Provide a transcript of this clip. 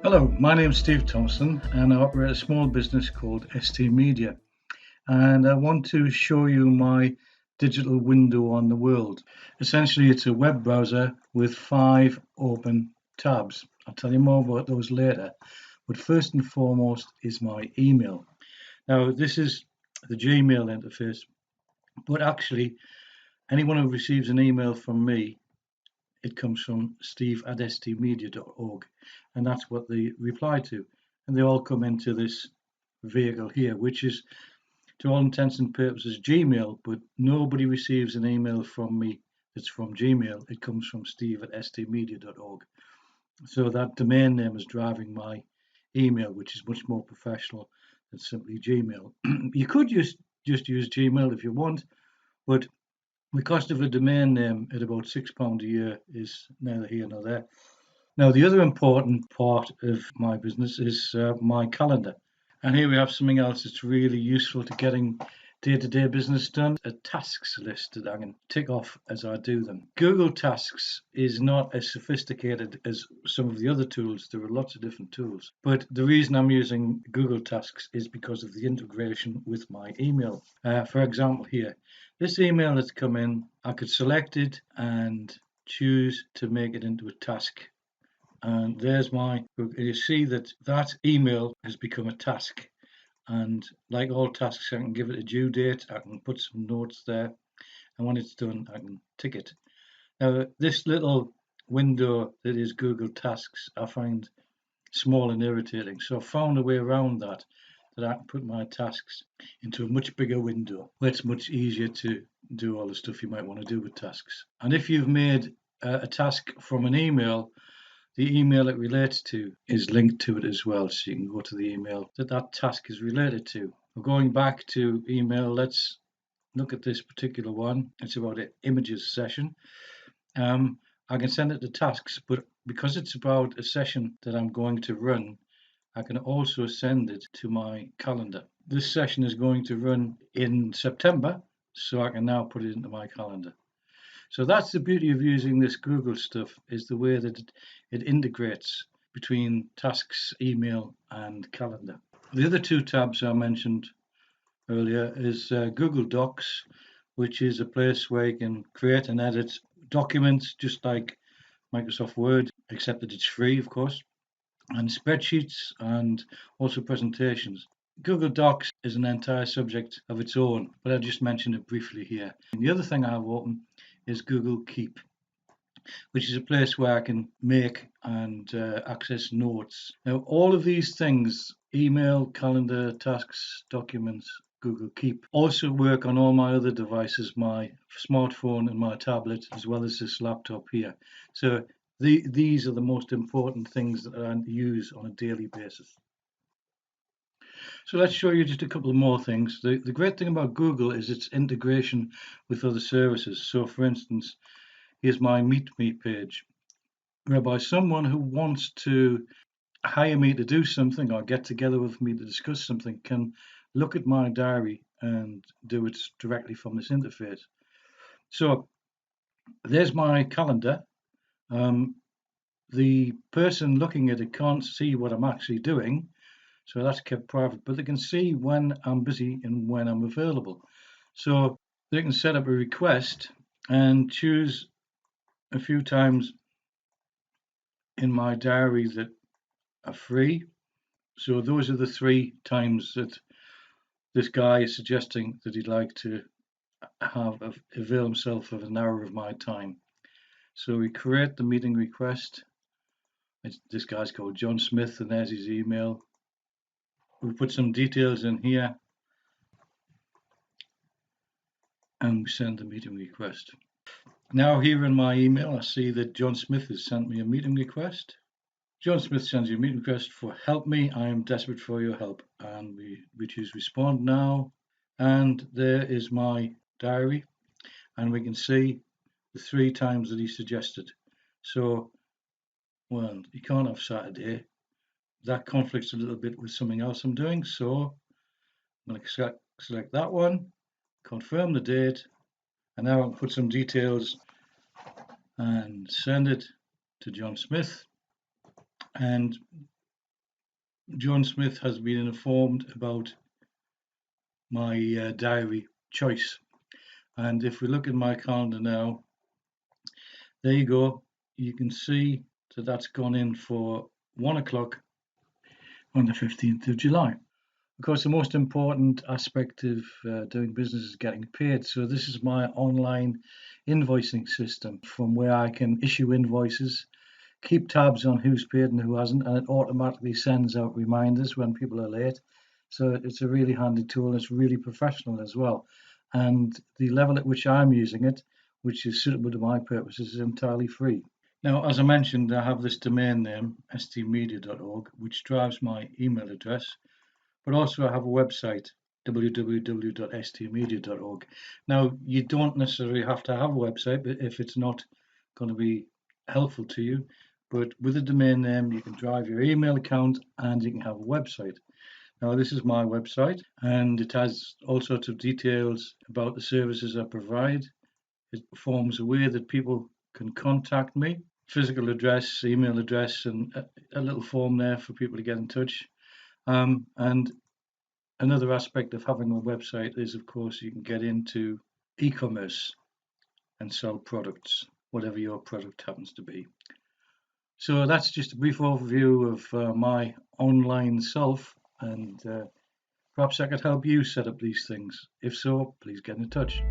Hello, my name is Steve Thompson and I operate a small business called ST Media. And I want to show you my digital window on the world. Essentially, it's a web browser with 5 open tabs. I'll tell you more about those later. But first and foremost is my email. Now, this is the Gmail interface, but actually, anyone who receives an email from me, it comes from steve@stmedia.org, and that's what they reply to. And they all come into this vehicle here, which is, to all intents and purposes, Gmail, but nobody receives an email from me that's from Gmail. It comes from steve@stmedia.org. So that domain name is driving my email, which is much more professional than simply Gmail. You could just use Gmail if you want, but the cost of a domain name at about £6 a year is neither here nor there. Now, the other important part of my business is my calendar. And here we have something else that's really useful to getting day-to-day business done, a tasks list that I can tick off as I do them. Google Tasks is not as sophisticated as some of the other tools. There are lots of different tools. But the reason I'm using Google Tasks is because of the integration with my email. For example, here, this email that's come in, I could select it and choose to make it into a task. And there's my, you see that email has become a task. And like all tasks, I can give it a due date, I can put some notes there, and when it's done, I can tick it. Now, this little window that is Google Tasks, I find small and irritating. So I found a way around that I can put my tasks into a much bigger window where it's much easier to do all the stuff you might want to do with tasks. And if you've made a task from an email, the email it relates to is linked to it as well, so you can go to the email that task is related to. We're going back to email. Let's look at this particular one. It's about an images session. I can send it to tasks, but because it's about a session that I'm going to run, I can also send it to my calendar. This session is going to run in September, so I can now put it into my calendar. So that's the beauty of using this Google stuff, is the way that it integrates between tasks, email, and calendar. The other two tabs I mentioned earlier is Google Docs, which is a place where you can create and edit documents just like Microsoft Word, except that it's free, of course, and spreadsheets and also presentations. Google Docs is an entire subject of its own, but I just mentioned it briefly here. And the other thing I have open is Google Keep, which is a place where I can make and access notes. Now, all of these things, email, calendar, tasks, documents, Google Keep, also work on all my other devices, my smartphone and my tablet, as well as this laptop here. So these are the most important things that I use on a daily basis. So let's show you just a couple more things. The great thing about Google is its integration with other services. So for instance, here's my Meet Me page, whereby someone who wants to hire me to do something or get together with me to discuss something can look at my diary and do it directly from this interface. So there's my calendar. The person looking at it can't see what I'm actually doing, so that's kept private, but they can see when I'm busy and when I'm available. So they can set up a request and choose a few times in my diary that are free. So those are the 3 times that this guy is suggesting that he'd like to avail himself of an hour of my time. So we create the meeting request. This guy's called John Smith, and there's his email. We put some details in here and we send the meeting request. Now here in my email, I see that John Smith has sent me a meeting request. John Smith sends you a meeting request for help me. I am desperate for your help. And we choose respond now. And there is my diary. And we can see the 3 times that he suggested. So, well, you can't have Saturday. That conflicts a little bit with something else I'm doing. So I'm going to select that one, confirm the date, and now I'll put some details and send it to John Smith. And John Smith has been informed about my diary choice. And if we look at my calendar now, there you go. You can see that that's gone in for 1 o'clock on the 15th of July. Of course, the most important aspect of doing business is getting paid. So this is my online invoicing system from where I can issue invoices, keep tabs on who's paid and who hasn't, and it automatically sends out reminders when people are late. So it's a really handy tool. It's really professional as well. And the level at which I'm using it, which is suitable to my purposes, is entirely free. Now, as I mentioned, I have this domain name, stmedia.org, which drives my email address, but also I have a website, www.stmedia.org. Now, you don't necessarily have to have a website if it's not going to be helpful to you, but with a domain name, you can drive your email account and you can have a website. Now, this is my website, and it has all sorts of details about the services I provide. It forms a way that people can contact me, physical address, email address, and a little form there for people to get in touch. And another aspect of having a website is, of course, you can get into e-commerce and sell products, whatever your product happens to be. So that's just a brief overview of my online self, and perhaps I could help you set up these things. If so, please get in touch.